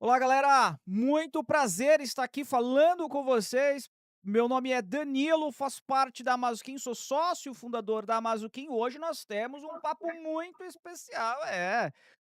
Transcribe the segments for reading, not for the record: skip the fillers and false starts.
Olá, galera! Muito prazer estar aqui falando com vocês. Meu nome é Danilo, faço parte da Amazuquim, sou sócio fundador da Amazuquim. Hoje nós temos um papo muito especial,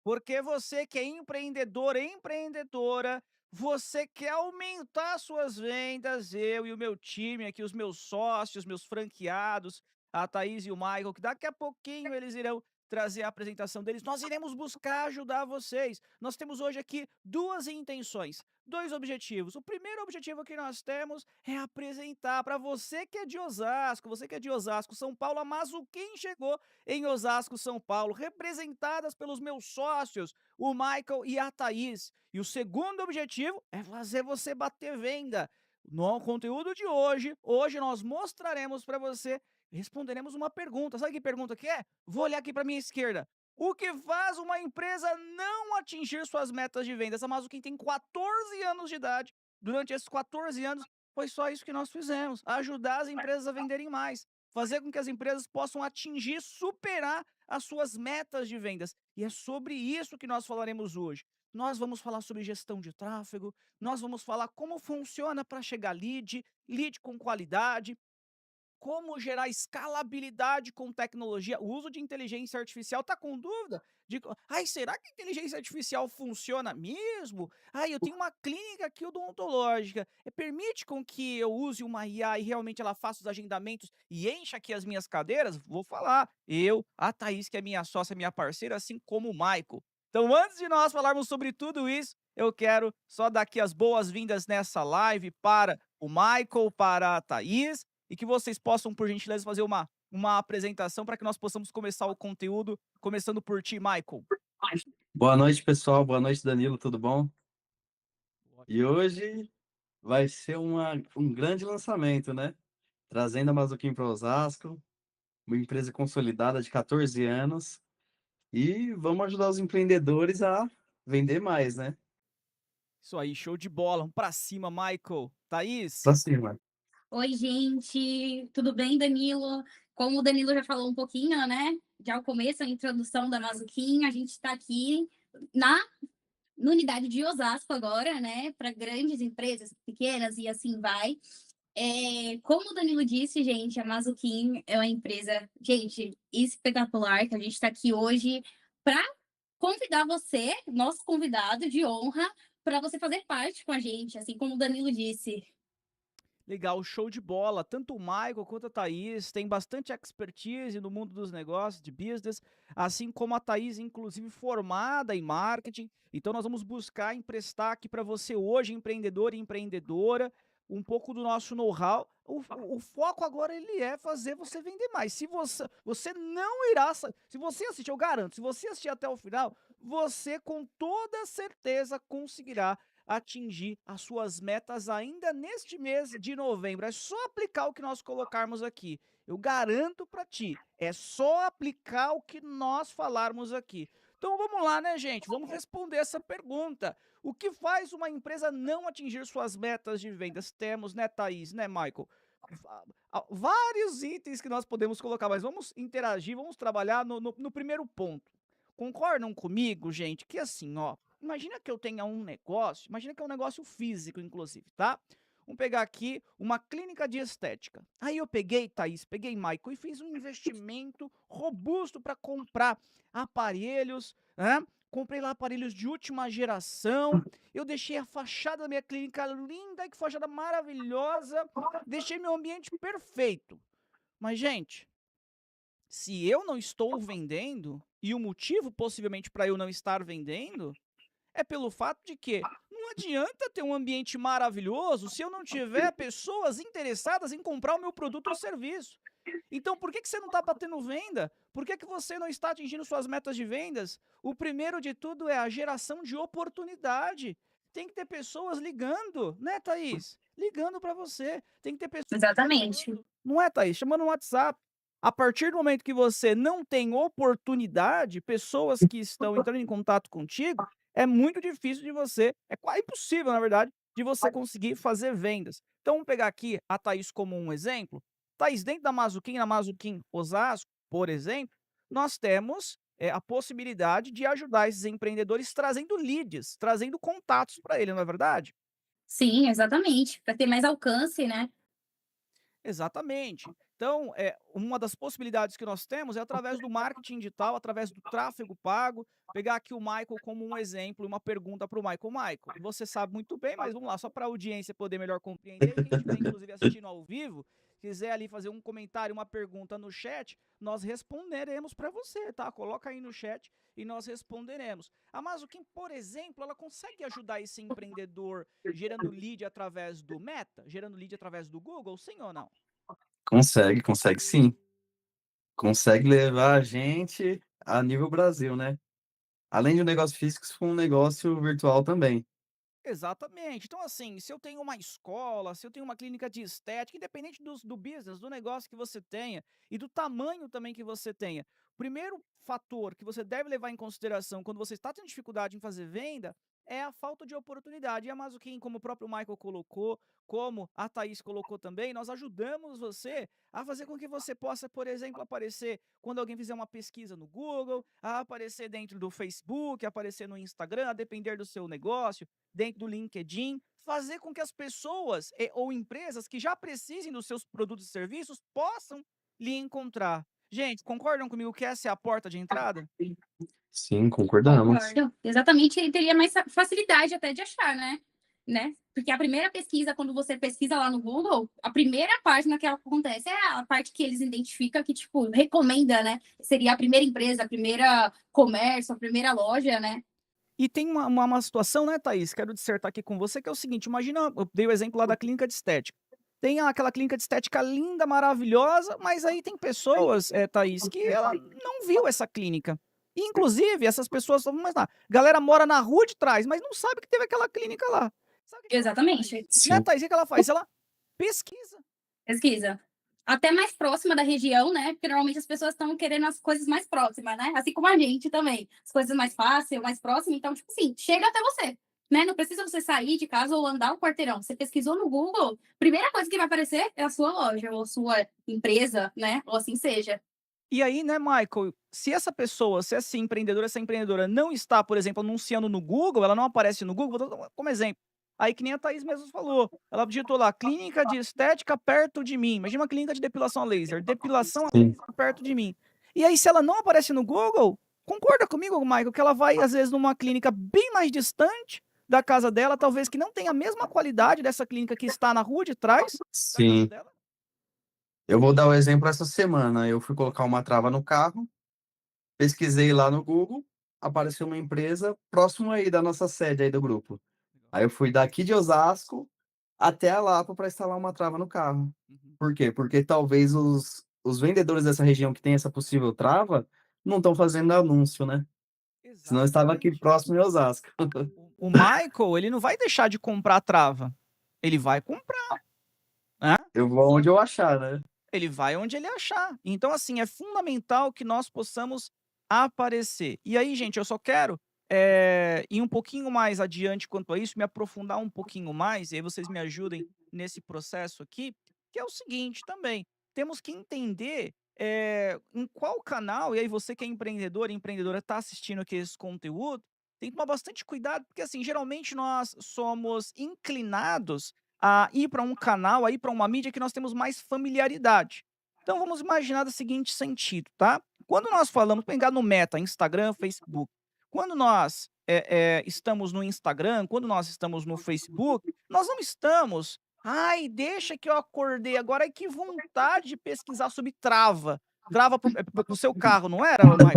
porque você que é empreendedor, empreendedora, você quer aumentar suas vendas, eu e o meu time aqui, os meus sócios, meus franqueados, a Thaís e o Michael, que daqui a pouquinho eles irão trazer a apresentação deles, nós iremos buscar ajudar vocês. Nós temos hoje aqui duas intenções, dois objetivos. O primeiro objetivo que nós temos é apresentar para você que é de Osasco, você que é de Osasco, São Paulo, a Mazuquim chegou em Osasco, São Paulo, representadas pelos meus sócios, o Michael e a Thaís. E o segundo objetivo é fazer você bater venda. No conteúdo de hoje nós mostraremos para você, responderemos uma pergunta. Sabe que pergunta que é? Vou olhar aqui para minha esquerda. O que faz uma empresa não atingir suas metas de vendas? A Mazuquim tem 14 anos de idade. Durante esses 14 anos, foi só isso que nós fizemos: ajudar as empresas a venderem mais, fazer com que as empresas possam atingir, superar as suas metas de vendas. E é sobre isso que nós falaremos hoje. Nós vamos falar sobre gestão de tráfego, nós vamos falar como funciona para chegar lead com qualidade, como gerar escalabilidade com tecnologia, o uso de inteligência artificial. Tá com dúvida? Ai, será que a inteligência artificial funciona mesmo? Ai, eu tenho uma clínica aqui odontológica, permite com que eu use uma IA e realmente ela faça os agendamentos e encha aqui as minhas cadeiras? Vou falar. Eu, a Thaís, que é minha sócia, minha parceira, assim como o Michael. Então, antes de nós falarmos sobre tudo isso, eu quero só dar aqui as boas-vindas nessa live para o Michael, para a Thaís, e que vocês possam, por gentileza, fazer uma apresentação para que nós possamos começar o conteúdo, começando por ti, Michael. Boa noite, pessoal. Boa noite, Danilo. Tudo bom? E hoje vai ser um grande lançamento, né? Trazendo a Mazuquim para Osasco, uma empresa consolidada de 14 anos. E vamos ajudar os empreendedores a vender mais, né? Isso aí, show de bola. Vamos pra cima, Michael. Thaís? Pra cima. Oi, gente, tudo bem, Danilo? Como o Danilo já falou um pouquinho, né? Já o começo, a introdução da Mazuquim, a gente está aqui na, na unidade de Osasco agora, né? Para grandes empresas, pequenas e assim vai. Como o Danilo disse, gente, a Mazuquim é uma empresa, gente, espetacular, que a gente está aqui hoje para convidar você, nosso convidado de honra, para você fazer parte com a gente, assim como o Danilo disse. Legal, show de bola. Tanto o Michael quanto a Thaís têm bastante expertise no mundo dos negócios, de business, assim como a Thaís, inclusive formada em marketing. Então, nós vamos buscar emprestar aqui para você hoje, empreendedor e empreendedora, um pouco do nosso know-how. O foco agora ele é fazer você vender mais. Se você não irá, se você assistir, eu garanto, se você assistir até o final, você com toda certeza conseguirá atingir as suas metas ainda neste mês de novembro. É só aplicar o que nós colocarmos aqui. Eu garanto para ti, é só aplicar o que nós falarmos aqui. Então vamos lá, né, gente? Vamos responder essa pergunta. O que faz uma empresa não atingir suas metas de vendas? Temos, né, Thaís, né, Michael? Vários itens que nós podemos colocar, mas vamos interagir, vamos trabalhar no primeiro ponto. Concordam comigo, gente, que assim, ó, imagina que eu tenha um negócio, imagina que é um negócio físico, inclusive, tá? Vamos pegar aqui uma clínica de estética. Aí eu peguei, Thaís, peguei Michael e fiz um investimento robusto para comprar aparelhos, né? Comprei lá aparelhos de última geração. Eu deixei a fachada da minha clínica linda, que fachada maravilhosa. Deixei meu ambiente perfeito. Mas, gente, se eu não estou vendendo, e o motivo possivelmente para eu não estar vendendo, é pelo fato de que não adianta ter um ambiente maravilhoso se eu não tiver pessoas interessadas em comprar o meu produto ou serviço. Então, por que você não está batendo venda? Por que você não está atingindo suas metas de vendas? O primeiro de tudo é a geração de oportunidade. Tem que ter pessoas ligando, né, Thaís? Ligando para você. Tem que ter pessoas Exatamente. chamando, não é, Thaís? Chamando no WhatsApp. A partir do momento que você não tem oportunidade, pessoas que estão entrando em contato contigo, é muito difícil de você, é quase impossível, na verdade, de você conseguir fazer vendas. Então, vamos pegar aqui a Thaís como um exemplo. Thaís, dentro da Mazuquim, na Mazuquim Osasco, por exemplo, nós temos a possibilidade de ajudar esses empreendedores trazendo leads, trazendo contatos para ele, não é verdade? Sim, exatamente, para ter mais alcance, né. Exatamente. Então, uma das possibilidades que nós temos é através do marketing digital, através do tráfego pago. Pegar aqui o Michael como um exemplo, uma pergunta para o Michael. Michael, você sabe muito bem, mas vamos lá, só para a audiência poder melhor compreender. E quem estiver, inclusive, assistindo ao vivo, quiser ali fazer um comentário, uma pergunta no chat, nós responderemos para você, tá? Coloca aí no chat e nós responderemos. A Mazuquim, por exemplo, ela consegue ajudar esse empreendedor gerando lead através do Meta, gerando lead através do Google, sim ou não? Consegue, consegue sim. Consegue levar a gente a nível Brasil, né. Além de um negócio físico, se for um negócio virtual também. Exatamente. Então, assim, se eu tenho uma escola, se eu tenho uma clínica de estética, independente do business, do negócio que você tenha e do tamanho também que você tenha, o primeiro fator que você deve levar em consideração quando você está tendo dificuldade em fazer venda é a falta de oportunidade. E a Mazuquim, como o próprio Michael colocou, como a Thaís colocou também, nós ajudamos você a fazer com que você possa, por exemplo, aparecer quando alguém fizer uma pesquisa no Google, a aparecer dentro do Facebook, aparecer no Instagram, a depender do seu negócio, dentro do LinkedIn, fazer com que as pessoas ou empresas que já precisem dos seus produtos e serviços possam lhe encontrar. Gente, concordam comigo que essa é a porta de entrada? Sim, concordamos. Concordo. Exatamente, ele teria mais facilidade até de achar, né. Porque a primeira pesquisa, quando você pesquisa lá no Google, a primeira página que acontece é a parte que eles identificam que, tipo, recomenda, né, seria a primeira empresa, a primeira comércio, a primeira loja, né. E tem uma situação, né, Thaís, quero dissertar aqui com você, que é o seguinte, imagina, eu dei o exemplo lá da clínica de estética. Tem aquela clínica de estética linda, maravilhosa, mas aí tem pessoas, Thaís, que ela não viu essa clínica. E, inclusive, essas pessoas, vamos mais lá, galera mora na rua de trás, mas não sabe que teve aquela clínica lá. Sabe o que ela faz? Exatamente. Né, Sim, Thaís, o que ela faz? Ela pesquisa. Pesquisa. Até mais próxima da região, né, porque normalmente as pessoas estão querendo as coisas mais próximas, né, assim como a gente também, as coisas mais fácil, mais próximo, então, tipo assim, chega até você, né, não precisa você sair de casa ou andar um quarteirão, você pesquisou no Google, primeira coisa que vai aparecer é a sua loja ou sua empresa, né, ou assim seja. E aí, né, Michael, se essa pessoa, se essa empreendedora, essa empreendedora não está, por exemplo, anunciando no Google, ela não aparece no Google, vou dar como exemplo. Aí que nem a Thaís mesmo falou, ela digitou lá, clínica de estética perto de mim. Imagina uma clínica de depilação a laser, depilação a sim, laser perto de mim. E aí, se ela não aparece no Google, concorda comigo, Michael, que ela vai, às vezes, numa clínica bem mais distante da casa dela, talvez que não tenha a mesma qualidade dessa clínica que está na rua de trás da casa sim. dela? Eu vou dar o exemplo essa semana, eu fui colocar uma trava no carro, pesquisei lá no Google, apareceu uma empresa próximo aí da nossa sede aí do grupo. Aí eu fui daqui de Osasco até a Lapa para instalar uma trava no carro. Uhum. Por quê? Porque talvez os vendedores dessa região que tem essa possível trava, não estão fazendo anúncio, né. Senão eu estava aqui Exatamente. próximo em Osasco. O Michael, ele não vai deixar de comprar a trava. Ele vai comprar, né? Eu vou onde eu achar, né. Ele vai onde ele achar. Então, assim, é fundamental que nós possamos aparecer. E aí, gente, eu só quero ir um pouquinho mais adiante quanto a isso, me aprofundar um pouquinho mais, e aí vocês me ajudem nesse processo aqui, que é o seguinte também, temos que entender em qual canal, e aí você que é empreendedor e empreendedora está assistindo aqui esse conteúdo, tem que tomar bastante cuidado, porque assim, geralmente nós somos inclinados a ir para um canal, a ir para uma mídia que nós temos mais familiaridade. Então vamos imaginar do seguinte sentido, tá? Quando nós falamos, pegar no Meta, Instagram, Facebook, quando nós estamos no Instagram, quando nós estamos no Facebook, nós não estamos. Ai, deixa que eu acordei agora, ai, que vontade de pesquisar sobre trava. Trava pro seu carro, não era, Michael?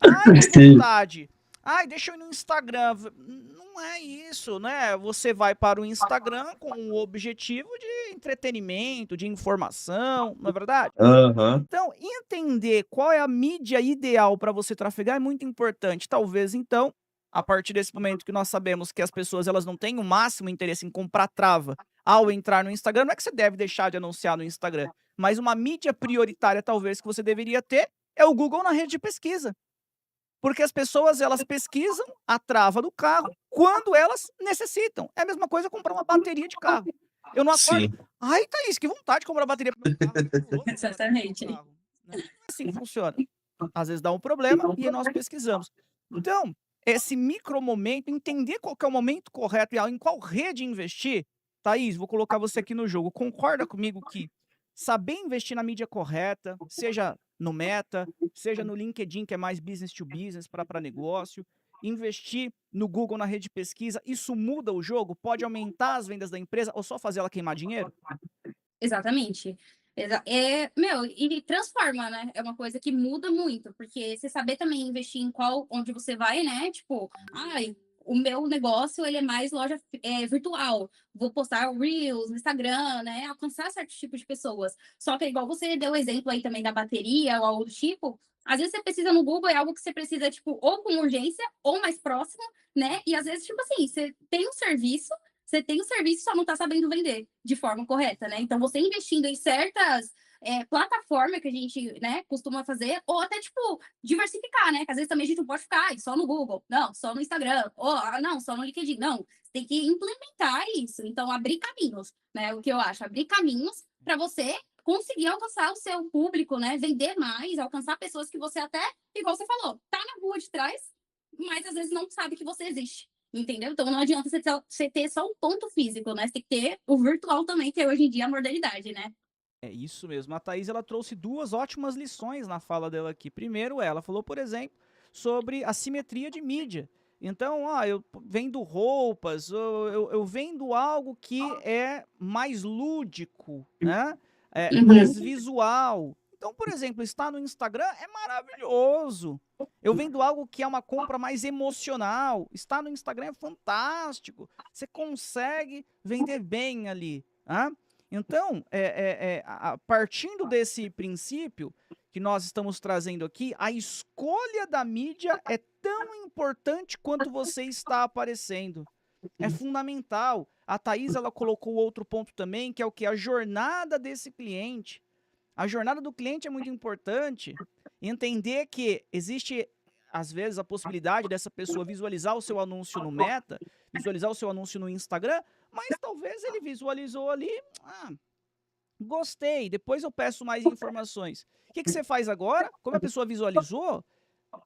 Ai, que Sim. vontade. Ai, deixa eu ir no Instagram. Não é isso, né? Você vai para o Instagram com o objetivo de entretenimento, de informação, não é verdade? Aham. Então, entender qual é a mídia ideal para você trafegar é muito importante. Talvez, então, a partir desse momento que nós sabemos que as pessoas elas não têm o máximo interesse em comprar trava ao entrar no Instagram, não é que você deve deixar de anunciar no Instagram, mas uma mídia prioritária, talvez, que você deveria ter é o Google na rede de pesquisa. Porque as pessoas, elas pesquisam a trava do carro quando elas necessitam. É a mesma coisa comprar uma bateria de carro. Eu não acordo, Sim. ai, Thaís, que vontade de comprar bateria para o meu carro. Eu vou comprar bateria para o meu Exatamente. carro. Não é assim que funciona. às vezes dá um problema e aí nós pesquisamos. Então, esse micro momento, entender qual que é o momento correto e em qual rede investir. Thaís, vou colocar você aqui no jogo. Concorda comigo que saber investir na mídia correta, seja no Meta, seja no LinkedIn, que é mais business to business para negócio, investir no Google, na rede de pesquisa, isso muda o jogo? Pode aumentar as vendas da empresa ou só fazer ela queimar dinheiro? Exatamente. Meu, e transforma, né? É uma coisa que muda muito, porque você saber também investir em onde você vai, né? Tipo, ai, o meu negócio, ele é mais loja virtual. Vou postar Reels no Instagram, né? Alcançar certos tipos de pessoas. Só que, igual você deu o exemplo aí também da bateria ou algo do tipo, às vezes você precisa no Google, é algo que você precisa, tipo, ou com urgência, ou mais próximo, né? E às vezes, tipo assim, você tem o serviço, só não está sabendo vender de forma correta, né? Então, você investindo em certas plataformas que a gente, né, costuma fazer, ou até, tipo, diversificar, né? Que às vezes também a gente não pode ficar só no Google, não, só no Instagram, ou não, só no LinkedIn. Não, você tem que implementar isso. Então, abrir caminhos, né? O que eu acho, abrir caminhos para você conseguir alcançar o seu público, né? Vender mais, alcançar pessoas que você até, igual você falou, tá na rua de trás, mas às vezes não sabe que você existe. Entendeu? Então não adianta você ter só um ponto físico, né? Você tem que ter o virtual também, que é hoje em dia a modernidade, né? É isso mesmo. A Thaís, ela trouxe duas ótimas lições na fala dela aqui. Primeiro, ela falou, por exemplo, sobre a simetria de mídia. Então, eu vendo roupas, eu vendo algo que é mais lúdico, né? Mais visual. Então, por exemplo, estar no Instagram é maravilhoso. Eu vendo algo que é uma compra mais emocional. Estar no Instagram é fantástico. Você consegue vender bem ali. Né? Então, partindo desse princípio que nós estamos trazendo aqui, a escolha da mídia é tão importante quanto você está aparecendo. É fundamental. A Thaís, ela colocou outro ponto também, que é o que? A jornada desse cliente. A jornada do cliente é muito importante. Entender que existe, às vezes, a possibilidade dessa pessoa visualizar o seu anúncio no Meta, visualizar o seu anúncio no Instagram, mas talvez ele visualizou ali, gostei, depois eu peço mais informações. O que você faz agora? Como a pessoa visualizou,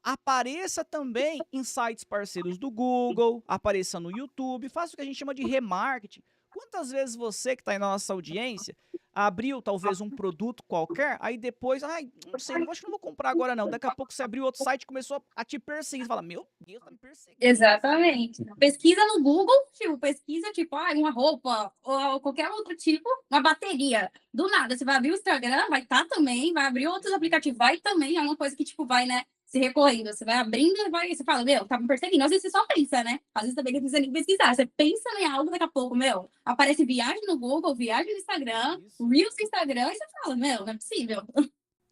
apareça também em sites parceiros do Google, apareça no YouTube, faça o que a gente chama de remarketing. Quantas vezes você que está aí na nossa audiência abriu talvez um produto qualquer, aí depois, não sei, não acho que não vou comprar agora não. Daqui a pouco você abriu outro site e começou a te perseguir. Você fala, meu Deus, tá me perseguindo. Exatamente. Pesquisa no Google, tipo, pesquisa, tipo, uma roupa ou qualquer outro tipo, uma bateria. Do nada, você vai abrir o Instagram, vai estar também, vai abrir outros aplicativos, vai também, é uma coisa que, tipo, vai, né, se recorrendo. Você vai abrindo e você fala, meu, tá me perseguindo. Às vezes você só pensa, né? Às vezes também não precisa nem pesquisar. Você pensa em algo, daqui a pouco, meu, aparece viagem no Google, viagem no Instagram, Isso. Reels no Instagram, e você fala, meu, não é possível.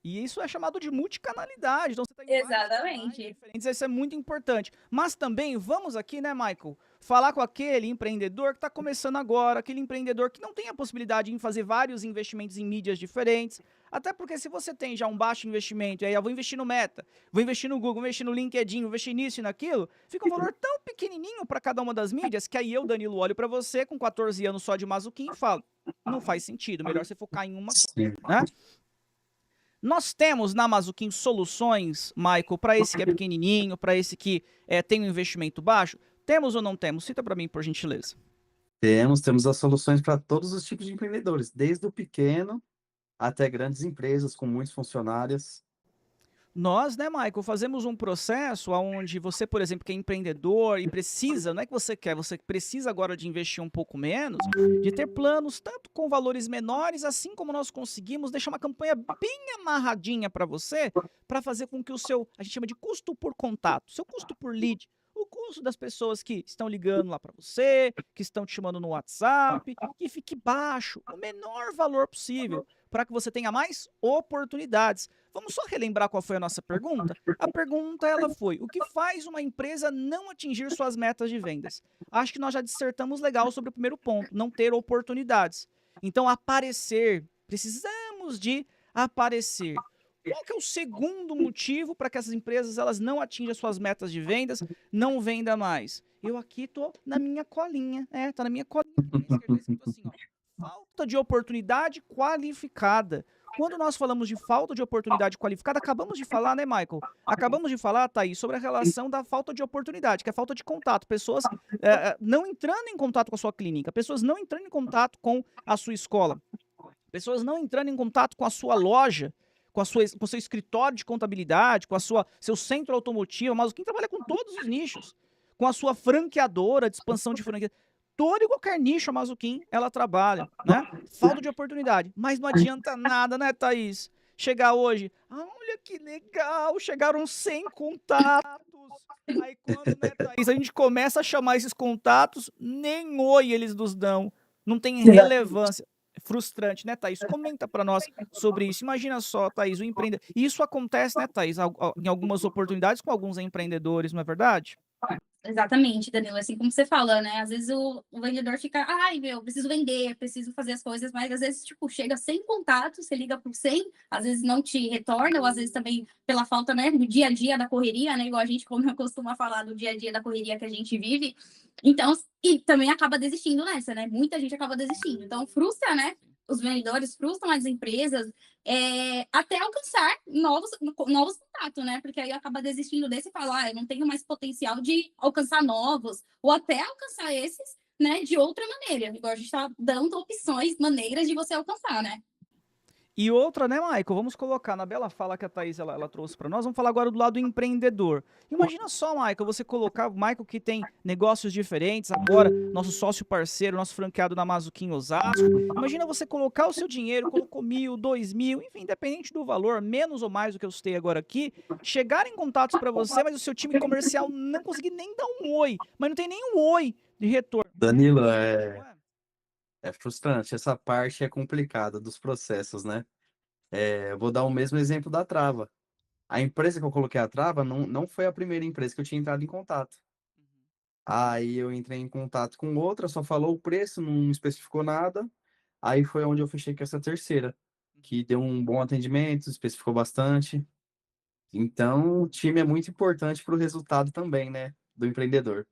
E isso é chamado de multicanalidade. Então você está em vários canais Exatamente. diferentes. Isso é muito importante. Mas também vamos aqui, né, Michael, falar com aquele empreendedor que está começando agora, aquele empreendedor que não tem a possibilidade de fazer vários investimentos em mídias diferentes. Até porque se você tem já um baixo investimento, e aí eu vou investir no Meta, vou investir no Google, vou investir no LinkedIn, vou investir nisso e naquilo, fica um valor tão pequenininho para cada uma das mídias que aí eu, Danilo, olho para você com 14 anos só de Mazuquim e falo, não faz sentido, melhor você focar em uma só, Sim. né? Nós temos na Mazuquim soluções, Michael, para esse que é pequenininho, para esse que tem um investimento baixo? Temos ou não temos? Cita para mim, por gentileza. Temos as soluções para todos os tipos de empreendedores, desde o pequeno até grandes empresas com muitos funcionários. Nós, né, Michael, fazemos um processo onde você, por exemplo, que é empreendedor e precisa, não é que você quer, você precisa agora de investir um pouco menos, de ter planos tanto com valores menores, assim como nós conseguimos deixar uma campanha bem amarradinha para você, para fazer com que o seu, a gente chama de custo por contato, seu custo por lead, o custo das pessoas que estão ligando lá para você, que estão te chamando no WhatsApp, que fique baixo, o menor valor possível, para que você tenha mais oportunidades. Vamos só relembrar qual foi a nossa pergunta? A pergunta ela foi: o que faz uma empresa não atingir suas metas de vendas? Acho que nós já dissertamos legal sobre o primeiro ponto, não ter oportunidades. Então, aparecer, precisamos de aparecer. Qual que é o segundo motivo para que essas empresas elas não atinjam suas metas de vendas, não vendam mais? Eu aqui tô na minha colinha, tá na minha colinha aqui na minha esquerda, tá escrito assim, ó, falta de oportunidade qualificada. Quando nós falamos de falta de oportunidade qualificada, acabamos de falar, né, Michael? Acabamos de falar, Thaís, sobre a relação da falta de oportunidade, que é a falta de contato. Pessoas não entrando em contato com a sua clínica, pessoas não entrando em contato com a sua escola, pessoas não entrando em contato com a sua loja, com o seu escritório de contabilidade, com seu centro automotivo, mas quem trabalha com todos os nichos, com a sua franqueadora de expansão de franquia. Todo e qualquer nicho a Mazuquim, ela trabalha, né? Falta de oportunidade. Mas não adianta nada, né, Thaís? Chegar hoje, olha que legal, chegaram 100 contatos. Aí quando, né, Thaís, a gente começa a chamar esses contatos, nem oi eles nos dão. Não tem relevância. É frustrante, né, Thaís? Comenta para nós sobre isso. Imagina só, Thaís, o empreendedor. Isso acontece, né, Thaís, em algumas oportunidades com alguns empreendedores, não é verdade? Exatamente, Danilo, assim como você fala, né? Às vezes o vendedor fica, ai, meu, preciso vender, preciso fazer as coisas, mas às vezes, tipo, chega sem contato, você liga por 100, às vezes não te retorna, ou às vezes também pela falta, né, do dia a dia da correria, né? Igual a gente como costuma falar do dia a dia da correria que a gente vive. Então, e também acaba desistindo nessa, né? Muita gente acaba desistindo. Então, frustra, né? Os vendedores frustram as empresas, até alcançar novos contatos, né? Porque aí acaba desistindo desse e fala, eu não tenho mais potencial de alcançar novos, ou até alcançar esses, né, de outra maneira. Igual a gente está dando opções, maneiras de você alcançar, né? E outra, né, Michael? Vamos colocar na bela fala que a Thaís ela trouxe para nós. Vamos falar agora do lado empreendedor. Imagina só, Michael, você colocar o Michael que tem negócios diferentes, agora nosso sócio parceiro, nosso franqueado na Mazuquim Osasco. Imagina você colocar o seu dinheiro, colocou 1.000, 2.000, enfim, independente do valor, menos ou mais do que eu citei agora aqui, chegar em contatos para você, mas o seu time comercial não conseguir nem dar um oi, mas não tem nenhum oi de retorno. Danilo, Não é? é frustrante. Essa parte é complicada dos processos, né? Eu vou dar o mesmo exemplo da trava. A empresa que eu coloquei a trava não foi a primeira empresa que eu tinha entrado em contato. Aí eu entrei em contato com outra, só falou o preço, não especificou nada. Aí foi onde eu fechei com essa terceira, que deu um bom atendimento, especificou bastante. Então, o time é muito importante para o resultado também, né, do empreendedor.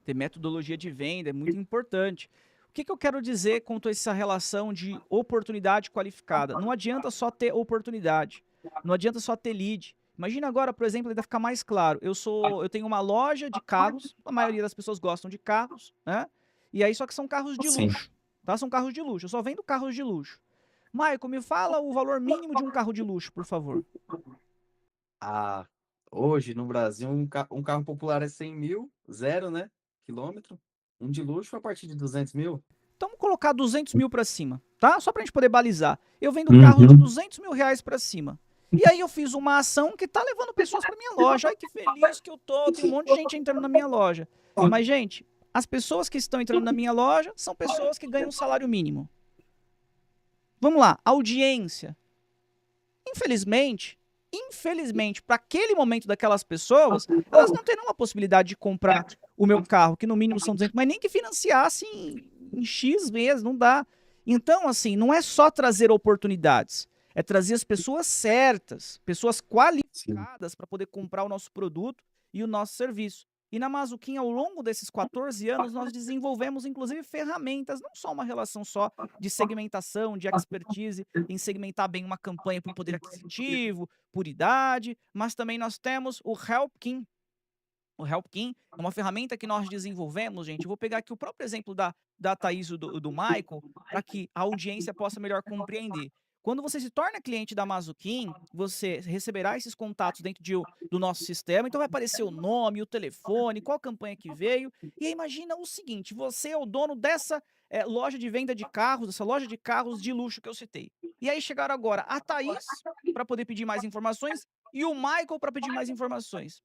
Ter metodologia de venda é muito importante. O que eu quero dizer quanto a essa relação de oportunidade qualificada? Não adianta só ter oportunidade, não adianta só ter lead. Imagina agora, por exemplo, para ficar mais claro, eu tenho uma loja de carros, a maioria das pessoas gostam de carros, né? E aí só que são carros de Sim. luxo, tá? São carros de luxo, eu só vendo carros de luxo. Michael, me fala o valor mínimo de um carro de luxo, por favor. Ah, hoje no Brasil, um carro popular é 100 mil, zero, né, quilômetro. Um de luxo a partir de 200 mil. Então vamos colocar 200 mil para cima, tá? Só pra gente poder balizar. Eu vendo carro de 200 mil reais para cima. E aí eu fiz uma ação que tá levando pessoas para minha loja. Ai, que feliz que eu tô. Tem um monte de gente entrando na minha loja. Mas, gente, as pessoas que estão entrando na minha loja são pessoas que ganham um salário mínimo. Vamos lá, audiência. Infelizmente, para aquele momento daquelas pessoas, elas não terão a possibilidade de comprar o meu carro, que no mínimo são 200, mas nem que financiassem em X meses, não dá. Então, assim, não é só trazer oportunidades, é trazer as pessoas certas, pessoas qualificadas para poder comprar o nosso produto e o nosso serviço. E na Mazuquim, ao longo desses 14 anos, nós desenvolvemos, inclusive, ferramentas, não só uma relação só de segmentação, de expertise, em segmentar bem uma campanha por poder aquisitivo, por idade, mas também nós temos o HelpKim. O HelpKim é uma ferramenta que nós desenvolvemos, gente. Eu vou pegar aqui o próprio exemplo da Thaís e do Michael, para que a audiência possa melhor compreender. Quando você se torna cliente da Mazuquim, você receberá esses contatos dentro do nosso sistema. Então vai aparecer o nome, o telefone, qual campanha que veio. E aí imagina o seguinte, você é o dono dessa loja de venda de carros, essa loja de carros de luxo que eu citei. E aí chegaram agora a Thaís para poder pedir mais informações e o Michael para pedir mais informações.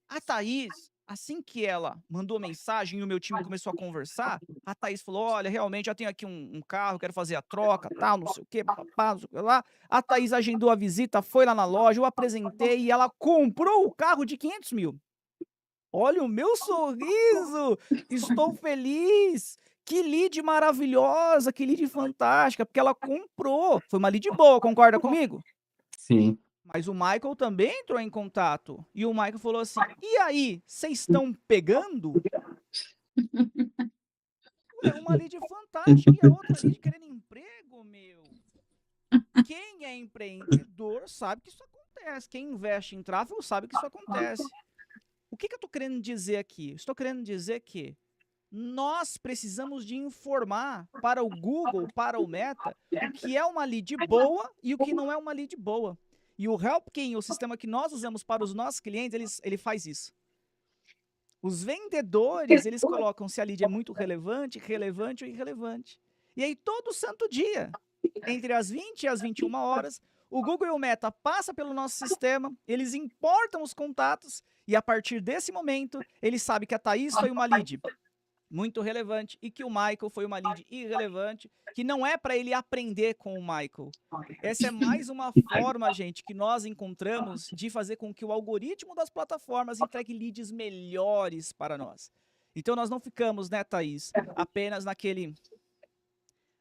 A Thaís, assim que ela mandou mensagem e o meu time começou a conversar, a Thaís falou: olha, realmente já tenho aqui um carro, quero fazer a troca, tal, não sei o que, papá, não sei o que lá. A Thaís agendou a visita, foi lá na loja, eu apresentei e ela comprou o carro de 500 mil. Olha o meu sorriso! Estou feliz! Que lead maravilhosa, que lead fantástica, porque ela comprou. Foi uma lead boa, concorda comigo? Sim. Mas o Michael também entrou em contato. E o Michael falou assim: e aí, vocês estão pegando? Ué, uma lead fantástica e a outra lead querendo emprego, meu. Quem é sabe que isso acontece. Quem investe em tráfego sabe que isso acontece. O que eu estou querendo dizer aqui? Estou querendo dizer que nós precisamos de informar para o Google, para o Meta, o que é uma lead boa e o que não é uma lead boa. E o Helpkin, o sistema que nós usamos para os nossos clientes, ele faz isso. Os vendedores, eles colocam se a lead é muito relevante, relevante ou irrelevante. E aí, todo santo dia, entre as 20 e as 21 horas, o Google e o Meta passam pelo nosso sistema, eles importam os contatos, e a partir desse momento, eles sabem que a Thaís foi uma lead muito relevante e que o Michael foi uma lead irrelevante, que não é para ele aprender com o Michael. Essa é mais uma forma, gente, que nós encontramos de fazer com que o algoritmo das plataformas entregue leads melhores para nós. Então nós não ficamos, né, Thaís, apenas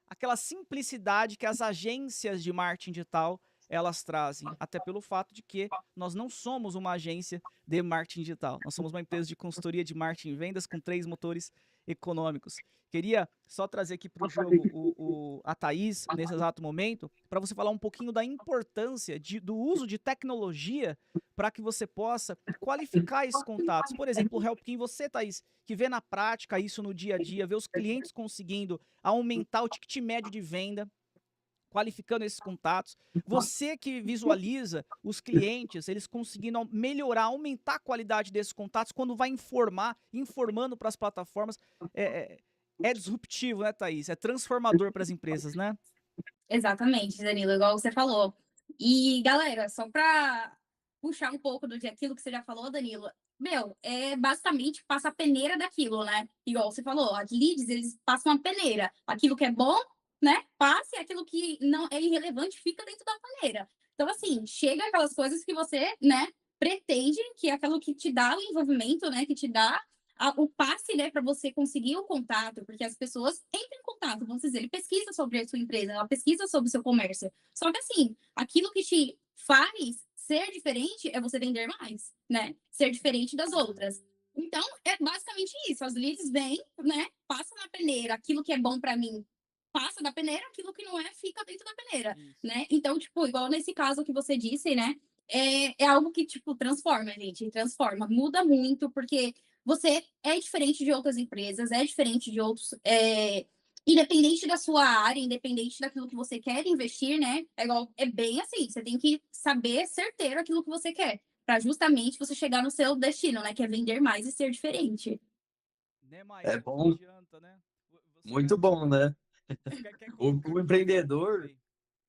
aquela simplicidade que as agências de marketing digital elas trazem, até pelo fato de que nós não somos uma agência de marketing digital, nós somos uma empresa de consultoria de marketing e vendas com 3 motores econômicos. Queria só trazer aqui para o jogo a Thaís, nesse exato momento, para você falar um pouquinho da importância do uso de tecnologia para que você possa qualificar esses contatos. Por exemplo, o Helpkin, você, Thaís, que vê na prática isso no dia a dia, vê os clientes conseguindo aumentar o ticket médio de venda, qualificando esses contatos. Você que visualiza os clientes, eles conseguindo melhorar, aumentar a qualidade desses contatos quando vai informando para as plataformas. É disruptivo, né, Thaís? É transformador para as empresas, né? Exatamente, Danilo, igual você falou. E, galera, só para puxar um pouco daquilo que você já falou, Danilo, basicamente passa a peneira daquilo, né? Igual você falou, as leads, eles passam a peneira. Aquilo que é bom, né? Passe, aquilo que não é irrelevante fica dentro da peneira. Então, assim, chega aquelas coisas que você, né, pretende, que é aquilo que te dá o envolvimento, né? Que te dá o passe, né, para você conseguir o contato, porque as pessoas entram em contato, vamos dizer, ele pesquisa sobre a sua empresa, ela pesquisa sobre o seu comércio. Só que assim, aquilo que te faz ser diferente é você vender mais, né? Ser diferente das outras. Então, é basicamente isso. As leads vêm, né? Passa na peneira. Aquilo que é bom para mim passa da peneira, aquilo que não é fica dentro da peneira, né? Então, tipo, igual nesse caso que você disse, né? É algo que, tipo, transforma, gente. Transforma. Muda muito, porque você é diferente de outras empresas, é diferente de outros. Independente da sua área, independente daquilo que você quer investir, né? É bem assim, você tem que saber certeiro aquilo que você quer, para justamente você chegar no seu destino, né? Que é vender mais e ser diferente. Né, Mike? É bom. Não adianta, né? Muito bom, né? O empreendedor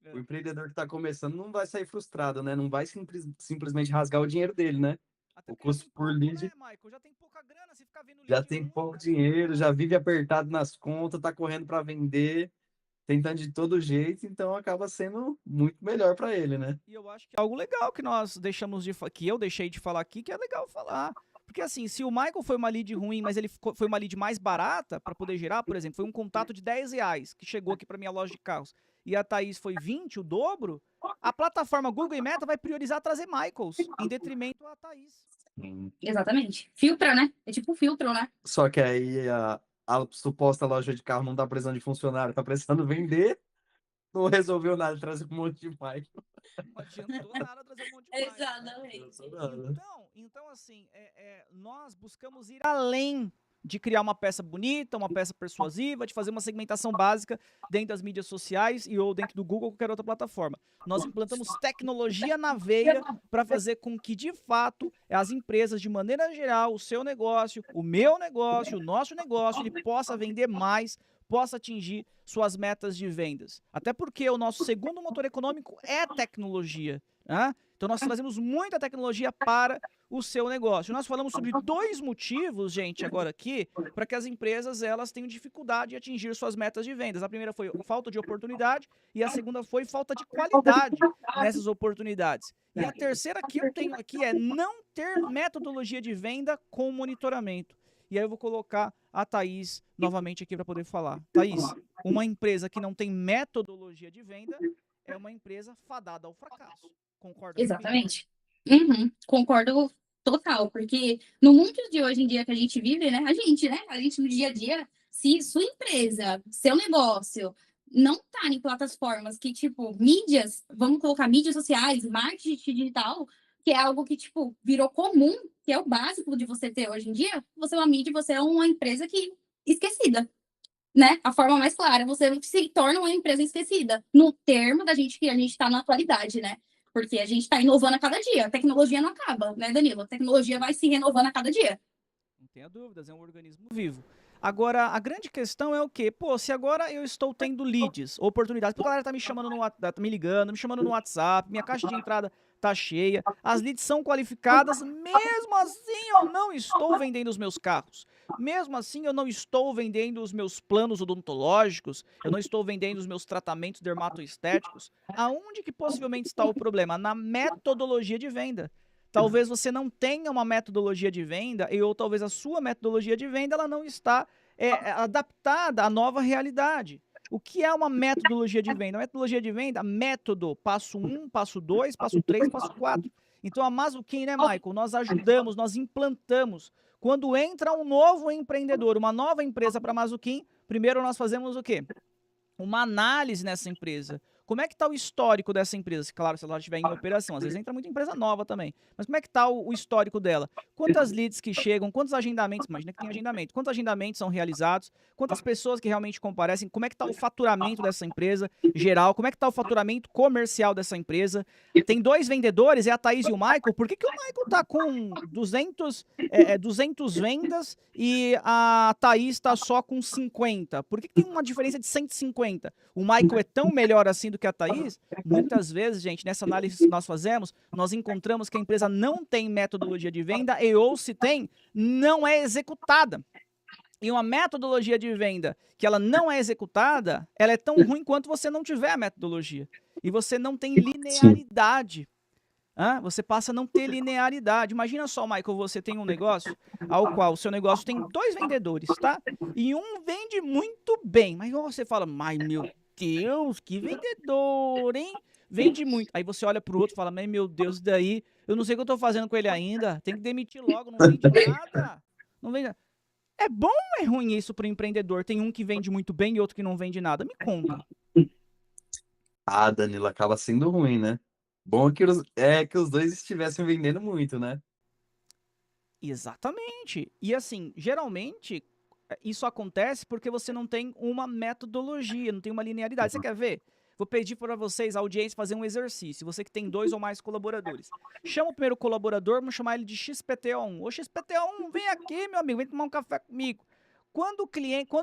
É. O empreendedor que está começando não vai sair frustrado, né? Não vai simplesmente rasgar o dinheiro dele, né? Até O porque já custo tem por pouco, lead né, Michael? Já tem pouca grana, se ficar vendo já lead tem ruim, pouco né? dinheiro, já vive apertado nas contas, tá correndo para vender, tentando de todo jeito, então acaba sendo muito melhor para ele, né? E eu acho que é algo legal que nós deixamos que eu deixei de falar aqui, que é legal falar. Porque assim, se o Michael foi uma lead ruim, mas ele foi uma lead mais barata para poder gerar, por exemplo, foi um contato de R$10 que chegou aqui para minha loja de carros, e a Thaís foi 20, o dobro, a plataforma Google e Meta vai priorizar trazer Michaels em detrimento a Thaís. Exatamente. Filtra, né? É tipo filtro, né? Só que aí a suposta loja de carro não tá precisando de funcionário, tá precisando vender, não resolveu nada, trazer um monte de Michael. Não adiantou nada trazer um monte de Michael. Exatamente. Então assim, nós buscamos ir além de criar uma peça bonita, uma peça persuasiva, de fazer uma segmentação básica dentro das mídias sociais e ou dentro do Google ou qualquer outra plataforma. Nós implantamos tecnologia na veia para fazer com que, de fato, as empresas, de maneira geral, o seu negócio, o meu negócio, o nosso negócio, ele possa vender mais, possa atingir suas metas de vendas. Até porque o nosso segundo motor econômico é tecnologia, né? Então nós trazemos muita tecnologia para o seu negócio. Nós falamos sobre 2 motivos, gente, agora aqui, para que as empresas elas tenham dificuldade de atingir suas metas de vendas. A primeira foi falta de oportunidade e a segunda foi falta de qualidade nessas oportunidades. E a terceira que eu tenho aqui é não ter metodologia de venda com monitoramento. E aí eu vou colocar a Thaís novamente aqui para poder falar. Thaís, uma empresa que não tem metodologia de venda é uma empresa fadada ao fracasso. Concorda comigo? Exatamente. Concordo total, porque no mundo de hoje em dia que a gente vive, né? A gente no dia a dia, se sua empresa, seu negócio não tá em plataformas que, tipo, mídias, vamos colocar mídias sociais, marketing digital, que é algo que, tipo, virou comum, que é o básico de você ter hoje em dia, você é uma mídia, você é uma empresa que esquecida, né? A forma mais clara, você se torna uma empresa esquecida, no termo da gente que a gente está na atualidade, né? Porque a gente está inovando a cada dia, a tecnologia não acaba, né, Danilo? A tecnologia vai se renovando a cada dia. Não tenha dúvidas, é um organismo vivo. Agora, a grande questão é o quê? Pô, se agora eu estou tendo leads, oportunidades, porque a galera tá me chamando tá me ligando, me chamando no WhatsApp, minha caixa de entrada tá cheia, as leads são qualificadas, mesmo assim eu não estou vendendo os meus carros. Mesmo assim eu não estou vendendo os meus planos odontológicos, eu não estou vendendo os meus tratamentos dermatoestéticos. Aonde que possivelmente está o problema? Na metodologia de venda. Talvez você não tenha uma metodologia de venda ou talvez a sua metodologia de venda ela não está adaptada à nova realidade. O que é uma metodologia de venda? A metodologia de venda, método, passo 1, passo 2, passo 3, passo 4. Então a Mazuquim, né, Michael? Nós ajudamos, nós implantamos. Quando entra um novo empreendedor, uma nova empresa para a Mazuquim, primeiro nós fazemos o quê? Uma análise nessa empresa. Como é que está o histórico dessa empresa? Claro, se ela estiver em operação. Às vezes entra muita empresa nova também. Mas como é que está o histórico dela? Quantas leads que chegam? Quantos agendamentos? Imagina que tem agendamento. Quantos agendamentos são realizados? Quantas pessoas que realmente comparecem? Como é que está o faturamento dessa empresa geral? Como é que está o faturamento comercial dessa empresa? Tem 2 vendedores, é a Thaís e o Michael. Por que o Michael está com 200 vendas e a Thaís está só com 50? Por que tem uma diferença de 150? O Michael é tão melhor assim do que a Thaís? Muitas vezes, gente, nessa análise que nós fazemos, nós encontramos que a empresa não tem metodologia de venda ou se tem, não é executada. E uma metodologia de venda que ela não é executada, ela é tão ruim quanto você não tiver a metodologia. E você não tem linearidade. Você passa a não ter linearidade. Imagina só, Michael, você tem um negócio ao qual o seu negócio tem 2 vendedores, tá? E um vende muito bem. Mas você fala, mas meu Deus, que vendedor, hein? Vende muito. Aí você olha pro outro e fala, mas meu Deus, daí eu não sei o que eu tô fazendo com ele ainda. Tem que demitir logo, não vende nada. Não vende. É bom ou é ruim isso pro empreendedor? Tem um que vende muito bem e outro que não vende nada. Me conta. Ah, Danilo, acaba sendo ruim, né? Bom que os dois estivessem vendendo muito, né? Exatamente. E assim, geralmente, isso acontece porque você não tem uma metodologia, não tem uma linearidade. Você quer ver? Vou pedir para vocês, a audiência, fazer um exercício. Você que tem 2 ou mais colaboradores. Chama o primeiro colaborador, vamos chamar ele de XPTO1. Ô XPTO1, vem aqui, meu amigo, vem tomar um café comigo. Quando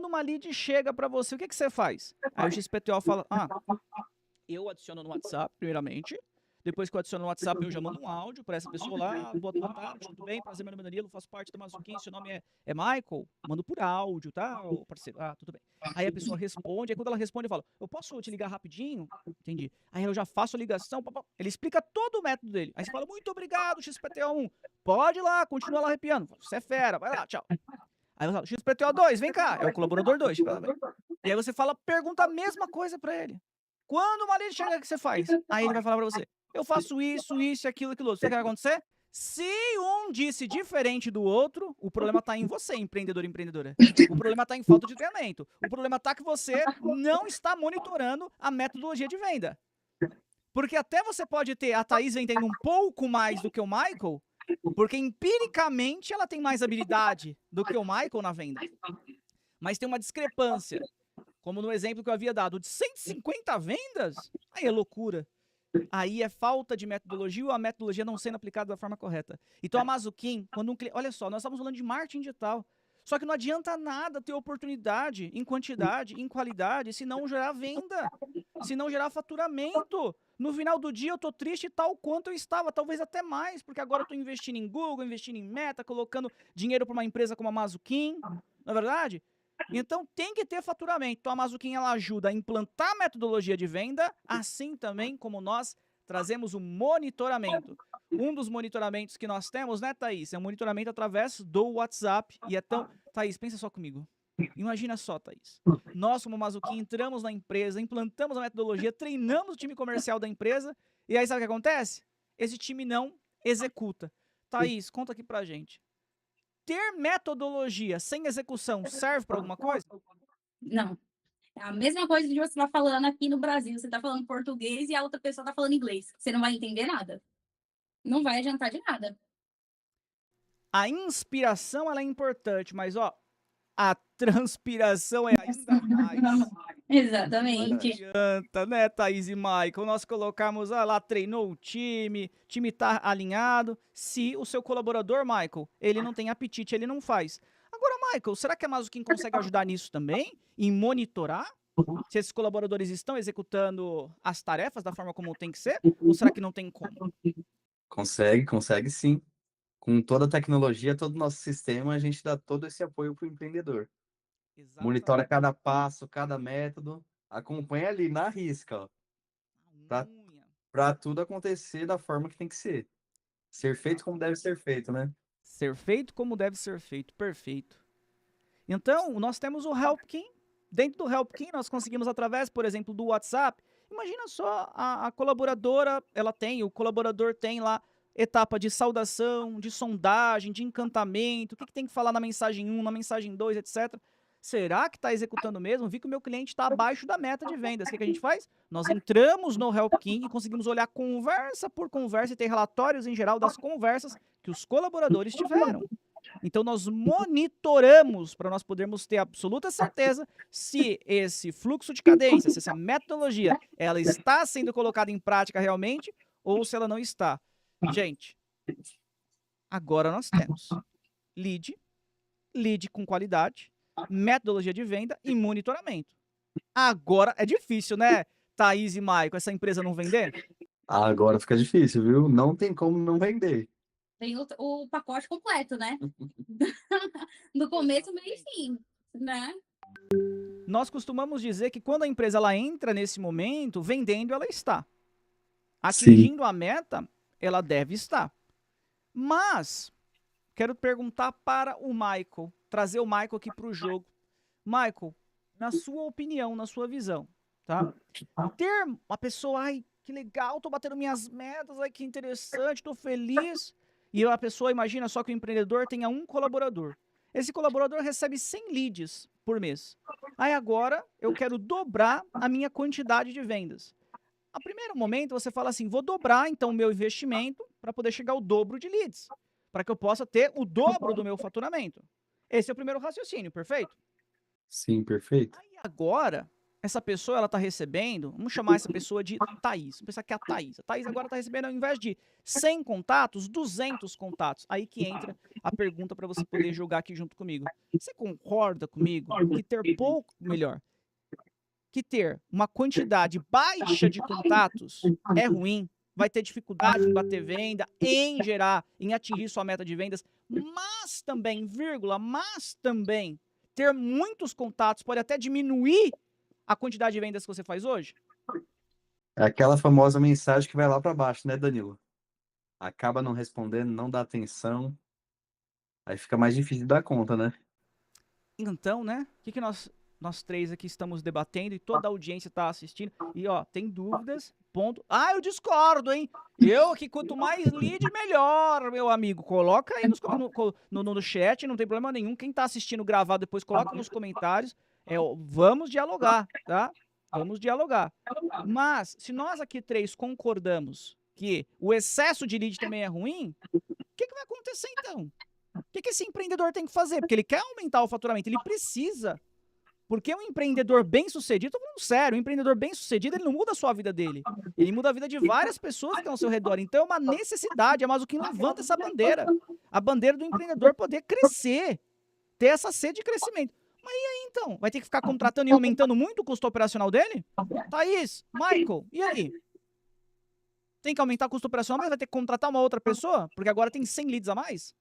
uma lead chega para você, o que você faz? Aí o XPTO fala, eu adiciono no WhatsApp, primeiramente. Depois que eu adiciono no WhatsApp, eu já mando um áudio para essa pessoa lá. Boa tarde, tudo bem? Prazer, meu nome é Danilo, faço parte da Mazuquim. Seu nome é Michael? Mando por áudio, tá, ô parceiro? Tudo bem. Aí a pessoa responde, aí quando ela responde, eu falo, eu posso te ligar rapidinho? Entendi. Aí eu já faço a ligação, ele explica todo o método dele. Aí você fala, muito obrigado, XPTO1. Pode ir lá, continua lá arrepiando. Você é fera, vai lá, tchau. Aí eu falo, XPTO2, vem cá, é o colaborador 2. E aí você pergunta a mesma coisa para ele. Quando uma lead chega, o que você faz? Aí ele vai falar pra você, eu faço isso, aquilo, aquilo outro. Sabe o que vai acontecer? Se um disse diferente do outro, o problema tá em você, empreendedor e empreendedora. O problema tá em falta de treinamento. O problema tá que você não está monitorando a metodologia de venda. Porque até você pode ter a Thaís vendendo um pouco mais do que o Michael, porque empiricamente ela tem mais habilidade do que o Michael na venda. Mas tem uma discrepância. Como no exemplo que eu havia dado, de 150 vendas, aí é loucura. Aí é falta de metodologia ou a metodologia não sendo aplicada da forma correta. Então a Mazuquim, quando um cliente... Olha só, nós estamos falando de marketing digital. Só que não adianta nada ter oportunidade em quantidade, em qualidade, se não gerar venda, se não gerar faturamento. No final do dia eu tô triste tal quanto eu estava, talvez até mais, porque agora eu tô investindo em Google, investindo em Meta, colocando dinheiro para uma empresa como a Mazuquim, não é verdade? Então tem que ter faturamento. Então a Mazuquim ela ajuda a implantar a metodologia de venda, assim também como nós trazemos o monitoramento. Um dos monitoramentos que nós temos, né, Thaís? É um monitoramento através do WhatsApp. E é tão... Thaís, pensa só comigo. Imagina só, Thaís. Nós, como Mazuquim, entramos na empresa, implantamos a metodologia, treinamos o time comercial da empresa, e aí sabe o que acontece? Esse time não executa. Thaís, conta aqui pra gente. Ter metodologia sem execução serve para alguma coisa? Não. É a mesma coisa de você estar falando aqui no Brasil. Você está falando português e a outra pessoa está falando inglês. Você não vai entender nada. Não vai adiantar de nada. A inspiração ela é importante, mas ó, a transpiração é ainda mais. Não Exatamente. adianta, né, Thaís e Michael, nós colocarmos, ah, lá treinou o time tá alinhado, se o seu colaborador, Michael, ele não tem apetite, ele não faz. Agora, Michael, será que a Mazuquim consegue ajudar nisso também? Em monitorar? Se esses colaboradores estão executando as tarefas da forma como tem que ser? Ou será que não tem como? Consegue sim. Com toda a tecnologia, todo o nosso sistema, a gente dá todo esse apoio para o empreendedor. Monitora Exatamente. cada passo, cada método, acompanha ali na risca, ó, A unha. para tudo acontecer da forma que tem que ser. Ser feito como deve ser feito, né? Ser feito como deve ser feito, perfeito. Então, nós temos o Helpkin. Dentro do Helpkin, nós conseguimos através, por exemplo, do WhatsApp. Imagina só, a colaboradora, o colaborador tem lá etapa de saudação, de sondagem, de encantamento, o que tem que falar na mensagem 1, na mensagem 2, etc. Será que está executando mesmo? Vi que o meu cliente está abaixo da meta de vendas. O que a gente faz? Nós entramos no Helpkin e conseguimos olhar conversa por conversa e ter relatórios em geral das conversas que os colaboradores tiveram. Então nós monitoramos para nós podermos ter absoluta certeza se esse fluxo de cadência, se essa metodologia, ela está sendo colocada em prática realmente ou se ela não está. Gente, agora nós temos lead com qualidade, metodologia de venda e monitoramento. Agora é difícil, né, Thaís e Maicon, essa empresa não vender? Agora fica difícil, viu? Não tem como não vender. Tem o pacote completo, né? Do começo, meio e fim, né? Nós costumamos dizer que quando a empresa ela entra nesse momento, vendendo ela está. Atingindo a meta, ela deve estar. Mas, quero perguntar para o Michael, trazer o Michael aqui para o jogo. Michael, na sua opinião, na sua visão, tá? Ter uma pessoa, ai, que legal, tô batendo minhas metas, ai, que interessante, tô feliz. E a pessoa, imagina só que o empreendedor tenha um colaborador. Esse colaborador recebe 100 leads por mês. Aí agora eu quero dobrar a minha quantidade de vendas. A primeiro momento você fala assim, vou dobrar então o meu investimento para poder chegar ao dobro de leads, para que eu possa ter o dobro do meu faturamento. Esse é o primeiro raciocínio, perfeito? Sim, perfeito. Aí agora, essa pessoa ela tá recebendo, vamos chamar essa pessoa de Thaís, vamos pensar que é a Thaís. A Thaís agora está recebendo, ao invés de 100 contatos, 200 contatos. Aí que entra a pergunta para você poder jogar aqui junto comigo. Você concorda comigo que ter pouco, melhor, que ter uma quantidade baixa de contatos é ruim, vai ter dificuldade em bater venda, em gerar, em atingir sua meta de vendas, mas também, mas também, ter muitos contatos pode até diminuir a quantidade de vendas que você faz hoje? É aquela famosa mensagem que vai lá para baixo, né, Danilo? Acaba não respondendo, não dá atenção, aí fica mais difícil de dar conta, né? Então, né, o que nós três aqui estamos debatendo e toda a audiência está assistindo. E, ó, tem dúvidas, ponto. Ah, eu discordo, hein? Eu que quanto mais lead, melhor, meu amigo. Coloca aí no chat, não tem problema nenhum. Quem tá assistindo gravado depois, coloca nos comentários. Vamos dialogar, tá? Vamos dialogar. Mas, se nós aqui três concordamos que o excesso de lead também é ruim, o que vai acontecer então? O que esse empreendedor tem que fazer? Porque ele quer aumentar o faturamento, ele precisa. Porque um empreendedor bem-sucedido, tô falando sério, um empreendedor bem-sucedido, ele não muda só a vida dele. Ele muda a vida de várias pessoas que estão ao seu redor. Então é uma necessidade, é mais o que levanta essa bandeira. A bandeira do empreendedor poder crescer, ter essa sede de crescimento. Mas e aí então? Vai ter que ficar contratando e aumentando muito o custo operacional dele? Thaís, Michael, e aí? Tem que aumentar o custo operacional, mas vai ter que contratar uma outra pessoa? Porque agora tem 100 leads a mais?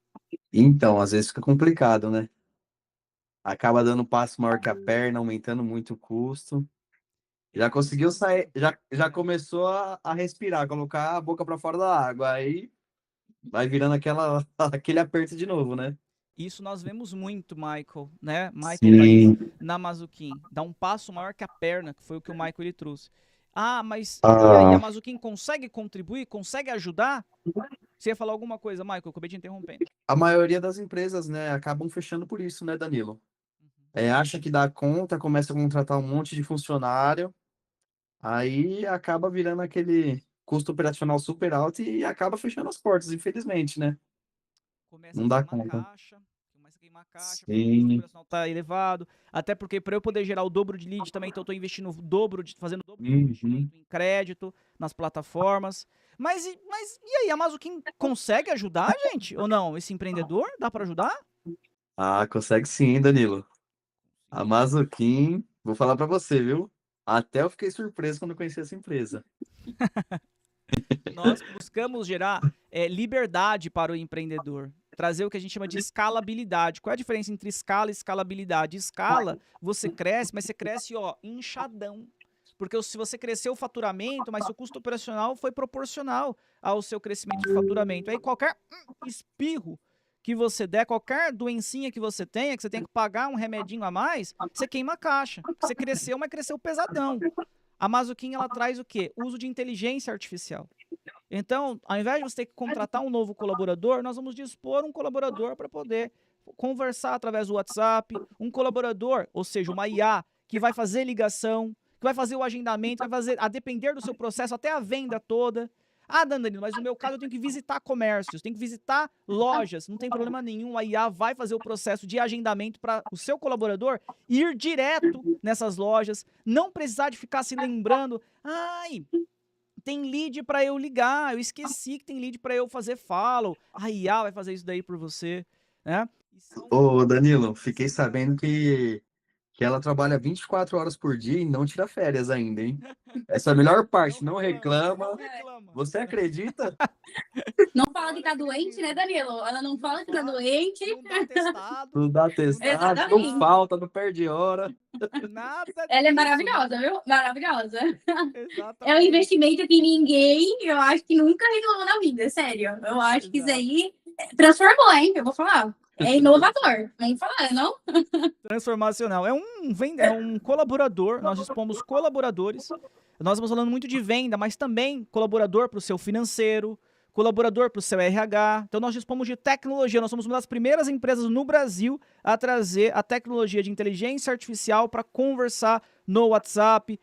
Então, às vezes fica complicado, né? Acaba dando um passo maior que a perna, aumentando muito o custo. Já conseguiu sair, já começou a respirar, colocar a boca para fora da água, aí vai virando aquele aperto de novo, né? Isso nós vemos muito, Michael, né? Michael Thaís, Sim. na Mazuquim. Dá um passo maior que a perna, que foi o que o Michael ele trouxe. Ah, mas e aí, a Mazuquim consegue contribuir? Consegue ajudar? Você ia falar alguma coisa, Michael? Eu acabei te interrompendo. A maioria das empresas, né, acabam fechando por isso, né, Danilo? acha que dá conta, começa a contratar um monte de funcionário, aí acaba virando aquele custo operacional super alto e acaba fechando as portas, infelizmente, né? Começa a Não dá queimar conta. caixa, porque o custo Sim. operacional tá elevado. Até porque para eu poder gerar o dobro de lead também, então eu tô investindo o dobro, fazendo o dobro de Uhum. investimento em crédito, nas plataformas. Mas e aí, a Mazuquim consegue ajudar, gente? Ou não? Esse empreendedor? Dá para ajudar? Ah, consegue sim, Danilo. A Sim. Mazoquim, vou falar pra você, viu? Até eu fiquei surpreso quando eu conheci essa empresa. Nós buscamos gerar liberdade para o empreendedor, trazer o que a gente chama de escalabilidade. Qual é a diferença entre escala e escalabilidade? Escala, você cresce, mas você cresce, ó, inchadão. Porque se você cresceu o faturamento, mas seu custo operacional foi proporcional ao seu crescimento de faturamento. Aí qualquer espirro que você der, qualquer doencinha que você tenha, que você tenha que pagar um remedinho a mais, você queima a caixa. Você cresceu, mas cresceu pesadão. A Mazuquim, ela traz o quê? Uso de inteligência artificial. Então, ao invés de você ter que contratar um novo colaborador, nós vamos dispor um colaborador para poder conversar através do WhatsApp, um colaborador, ou seja, uma IA, que vai fazer ligação, que vai fazer o agendamento, vai fazer, a depender do seu processo, até a venda toda. Ah, Danilo, mas no meu caso eu tenho que visitar comércios, tenho que visitar lojas, não tem problema nenhum, a IA vai fazer o processo de agendamento para o seu colaborador ir direto nessas lojas, não precisar de ficar se lembrando, ai, tem lead para eu ligar, eu esqueci que tem lead para eu fazer follow. A IA vai fazer isso daí por você, né? Ô, Danilo, fiquei sabendo que ela trabalha 24 horas por dia e não tira férias ainda, hein? Essa é a melhor parte, não reclama. reclama. Você acredita? Não fala que tá doente, né, Danilo? Ela não fala que tá doente. Não dá testado. Não dá testado, não Exatamente. falta, não perde hora. Nada Ela é disso. maravilhosa, viu? Maravilhosa. Exatamente. É um investimento que ninguém, eu acho que nunca reclamou na vida, sério. Eu acho que isso aí transformou, hein? Eu vou falar. É inovador. Vamos falar, não? Transformacional. É um colaborador, nós dispomos colaboradores. Nós estamos falando muito de venda, mas também colaborador para o seu financeiro, colaborador para o seu RH. Então nós dispomos de tecnologia. Nós somos uma das primeiras empresas no Brasil a trazer a tecnologia de inteligência artificial para conversar no WhatsApp.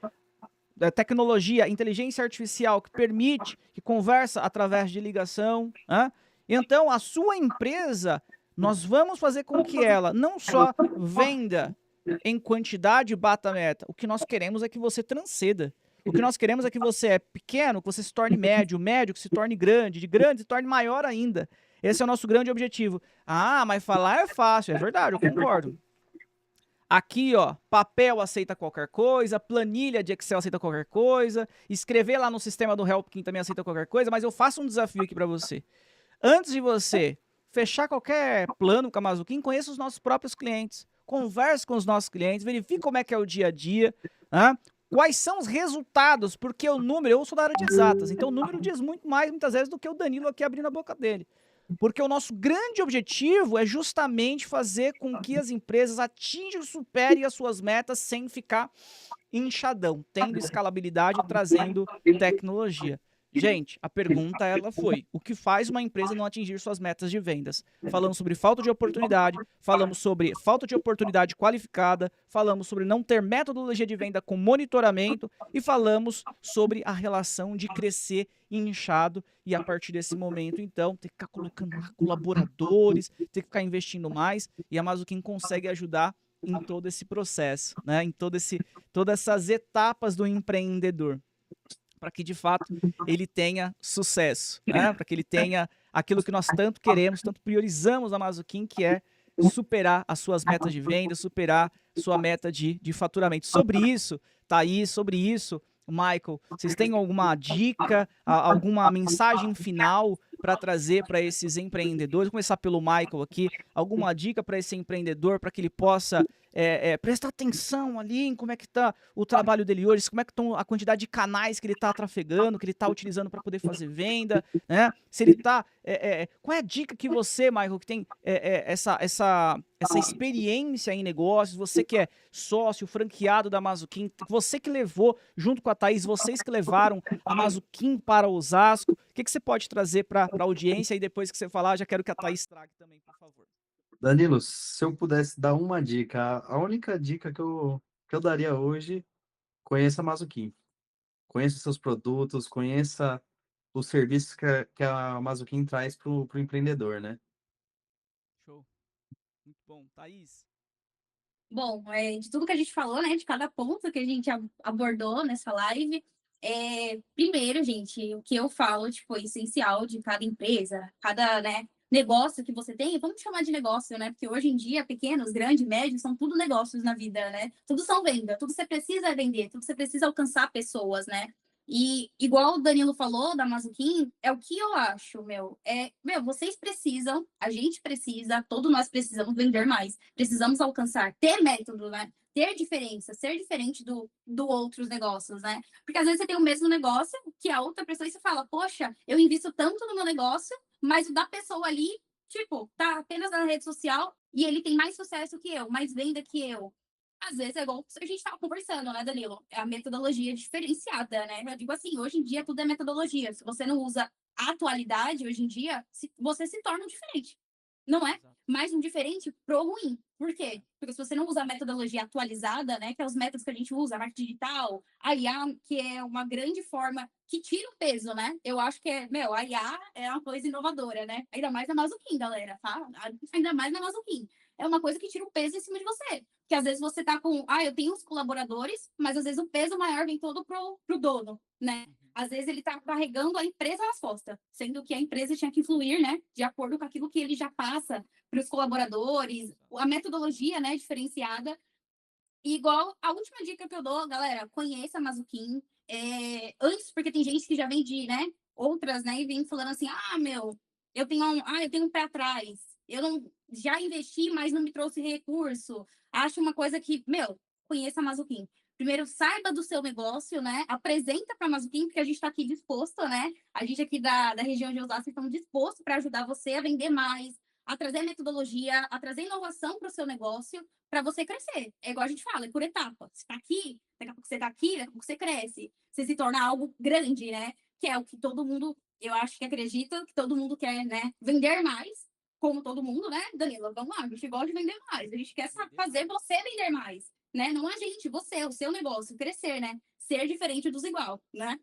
Tecnologia, inteligência artificial que permite, que conversa através de ligação. Né? Então, a sua empresa, nós vamos fazer com que ela não só venda em quantidade e bata a meta. O que nós queremos é que você transcenda. O que nós queremos é que você é pequeno, que você se torne médio, médio que se torne grande, de grande se torne maior ainda. Esse é o nosso grande objetivo. Ah, mas falar é fácil. É verdade, eu concordo. Aqui, ó, papel aceita qualquer coisa, planilha de Excel aceita qualquer coisa, escrever lá no sistema do Helpkin também aceita qualquer coisa, mas eu faço um desafio aqui para você. Antes de você fechar qualquer plano com a Mazuquim, conheça os nossos próprios clientes, converse com os nossos clientes, verifique como é que é o dia a dia, né? Quais são os resultados, porque o número, eu sou da área de exatas, então o número diz muito mais, muitas vezes, do que o Danilo aqui abrindo a boca dele. Porque o nosso grande objetivo é justamente fazer com que as empresas atinjam e superem as suas metas sem ficar inchadão, tendo escalabilidade e trazendo tecnologia. Gente, a pergunta ela foi: o que faz uma empresa não atingir suas metas de vendas? Falamos sobre falta de oportunidade, falamos sobre falta de oportunidade qualificada, falamos sobre não ter metodologia de venda com monitoramento e falamos sobre a relação de crescer inchado e a partir desse momento, então, ter que ficar colocando lá colaboradores, ter que ficar investindo mais e a Mazuquim consegue ajudar em todo esse processo, né? Em todas essas etapas do empreendedor, para que de fato ele tenha sucesso, né? Para que ele tenha aquilo que nós tanto queremos, tanto priorizamos na Mazuquim, que é superar as suas metas de venda, superar sua meta de faturamento. Sobre isso, Thaís, sobre isso, Michael, vocês têm alguma dica, alguma mensagem final para trazer para esses empreendedores? Vou começar pelo Michael aqui. Alguma dica para esse empreendedor para que ele possa prestar atenção ali em como é que está o trabalho dele hoje, como é que estão a quantidade de canais que ele está trafegando, que ele está utilizando para poder fazer venda, né? Se ele está... qual é a dica que você, Michael, que tem essa experiência em negócios, você que é sócio, franqueado da Mazuquim, você que levou, junto com a Thaís, vocês que levaram a Mazuquim para Osasco, o que você pode trazer para a audiência? E depois que você falar, já quero que a Thaís traga também, por favor. Danilo, se eu pudesse dar uma dica, a única dica que eu daria hoje, conheça a Mazuquim. Conheça os seus produtos, conheça os serviços que a Mazuquim traz para o empreendedor, né? Show. Muito bom. Thaís? Bom, de tudo que a gente falou, né, de cada ponto que a gente abordou nessa live, primeiro, gente, o que eu falo, tipo, é essencial de cada empresa, cada, né, negócio que você tem, vamos chamar de negócio, né, porque hoje em dia, pequenos, grandes, médios, são tudo negócios na vida, né, tudo são venda, tudo você precisa vender, tudo você precisa alcançar pessoas, né, e igual o Danilo falou da Mazuquim, é o que eu acho, vocês precisam, a gente precisa, todos nós precisamos vender mais, precisamos alcançar, ter método, né? Ter diferença, ser diferente do outros negócios, né? Porque às vezes você tem o mesmo negócio que a outra pessoa e você fala, poxa, eu invisto tanto no meu negócio, mas o da pessoa ali, tipo, tá apenas na rede social e ele tem mais sucesso que eu, mais venda que eu. Às vezes é igual a gente estava conversando, né, Danilo? É a metodologia diferenciada, né? Eu digo assim, hoje em dia tudo é metodologia. Se você não usa a atualidade, hoje em dia, você se torna um diferente. Não é? Exato. Mais um diferente pro ruim. Por quê? Porque se você não usa a metodologia atualizada, né, que é os métodos que a gente usa, a marketing digital, a IA, que é uma grande forma que tira o peso, né? Eu acho que a IA é uma coisa inovadora, né? Ainda mais na Mazuquim, galera, tá? Ainda mais na Mazuquim. É uma coisa que tira o peso em cima de você. Que às vezes você tá com, eu tenho os colaboradores, mas às vezes o peso maior vem todo pro dono, né? Uhum. Às vezes ele tá carregando a empresa nas costas, sendo que a empresa tinha que fluir, né? De acordo com aquilo que ele já passa para os colaboradores, a metodologia, né, diferenciada. E igual a última dica que eu dou, galera, conheça a Mazuquim. Antes, porque tem gente que já vende, né? Outras, né? E vem falando assim, eu tenho um pé atrás. Eu não já investi, mas não me trouxe recurso. Acho uma coisa que, conheça a Mazuquim. Primeiro, saiba do seu negócio, né? Apresenta para a Mazuquim, porque a gente está aqui disposto, né? A gente aqui da região de Osasco estamos dispostos para ajudar você a vender mais, a trazer metodologia, a trazer inovação para o seu negócio, para você crescer. É igual a gente fala, é por etapa. Você está aqui, daqui a pouco você está aqui, daqui a pouco você cresce. Você se torna algo grande, né? Que é o que todo mundo, eu acho que acredita, que todo mundo quer, né? Vender mais, como todo mundo, né? Danilo, vamos lá, a gente gosta de vender mais. A gente quer fazer você vender mais, né? Não a gente, você, o seu negócio, crescer, né? Ser diferente dos igual, né?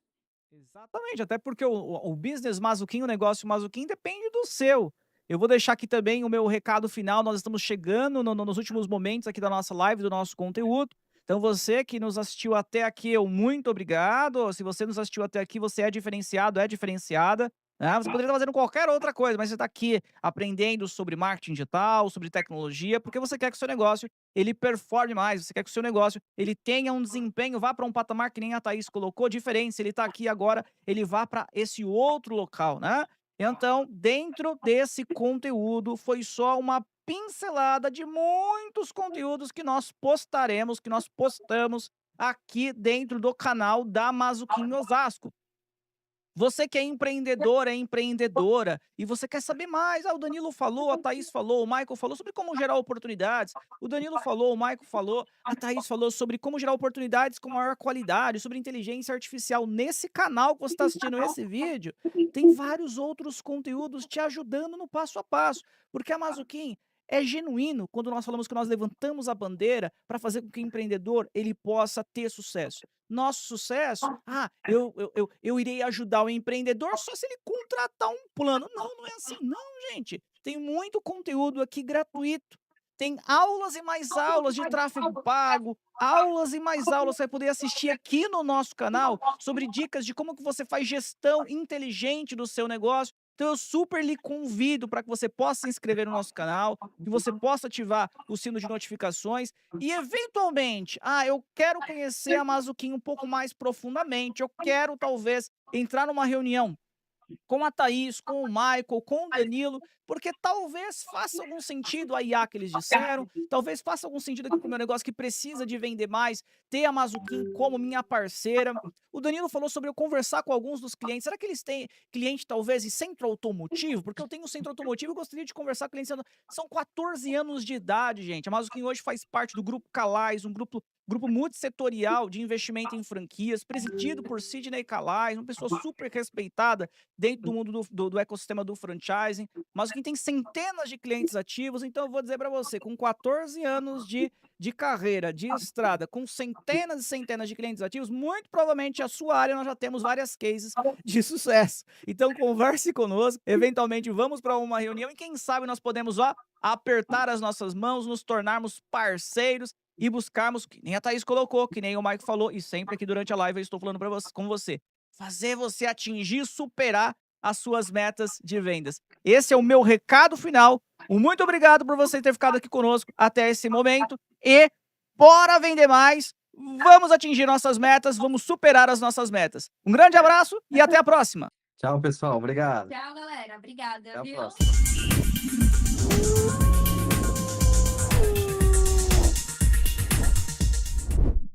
Exatamente, até porque o business Mazuquim, o negócio Mazuquim depende do seu. Eu vou deixar aqui também o meu recado final, nós estamos chegando nos últimos momentos aqui da nossa live, do nosso conteúdo. Então você que nos assistiu até aqui, eu muito obrigado. Se você nos assistiu até aqui, você é diferenciado, é diferenciada. Né? Você poderia estar fazendo qualquer outra coisa, mas você está aqui aprendendo sobre marketing digital, sobre tecnologia, porque você quer que o seu negócio ele performe mais, você quer que o seu negócio ele tenha um desempenho, vá para um patamar que nem a Thaís colocou, diferente, se ele está aqui agora, ele vá para esse outro local, né? Então, dentro desse conteúdo, foi só uma pincelada de muitos conteúdos que nós postaremos, que nós postamos aqui dentro do canal da Mazuquim Osasco. Você que é empreendedor, é empreendedora, e você quer saber mais, o Danilo falou, a Thaís falou, o Michael falou sobre como gerar oportunidades, o Danilo falou, o Michael falou, a Thaís falou sobre como gerar oportunidades com maior qualidade, sobre inteligência artificial. Nesse canal que você está assistindo esse vídeo, tem vários outros conteúdos te ajudando no passo a passo, porque a Mazuquim é genuíno quando nós falamos que nós levantamos a bandeira para fazer com que o empreendedor ele possa ter sucesso. Nosso sucesso, eu irei ajudar o empreendedor só se ele contratar um plano. Não, não é assim não, gente. Tem muito conteúdo aqui gratuito. Tem aulas e mais aulas de tráfego pago, aulas e mais aulas você vai poder assistir aqui no nosso canal sobre dicas de como que você faz gestão inteligente do seu negócio. Então eu super lhe convido para que você possa se inscrever no nosso canal, que você possa ativar o sino de notificações e eventualmente, eu quero conhecer a Mazuquim um pouco mais profundamente, eu quero talvez entrar numa reunião com a Thaís, com o Michael, com o Danilo, porque talvez faça algum sentido a IA que eles disseram, talvez faça algum sentido aqui para o meu negócio que precisa de vender mais, ter a Mazuquim como minha parceira. O Danilo falou sobre eu conversar com alguns dos clientes. Será que eles têm cliente talvez em centro automotivo? Porque eu tenho um centro automotivo e gostaria de conversar com clientes. São 14 anos de idade, gente. A Mazuquim hoje faz parte do grupo Calais, um grupo grupo multissetorial de investimento em franquias, presidido por Sidney Calais, uma pessoa super respeitada dentro do mundo do ecossistema do franchising. Mazzucchini tem centenas de clientes ativos, então eu vou dizer para você, com 14 anos de carreira, de estrada, com centenas e centenas de clientes ativos, muito provavelmente a sua área nós já temos várias cases de sucesso. Então converse conosco, eventualmente vamos para uma reunião e quem sabe nós podemos, ó, apertar as nossas mãos, nos tornarmos parceiros e buscarmos, que nem a Thaís colocou, que nem o Mike falou, e sempre aqui durante a live eu estou falando para você, com você, fazer você atingir, superar as suas metas de vendas. Esse é o meu recado final. Muito obrigado por você ter ficado aqui conosco até esse momento e bora vender mais. Vamos atingir nossas metas, vamos superar as nossas metas. Um grande abraço e até a próxima. Tchau, pessoal. Obrigado. Tchau, galera. Obrigada, Até a viu? próxima.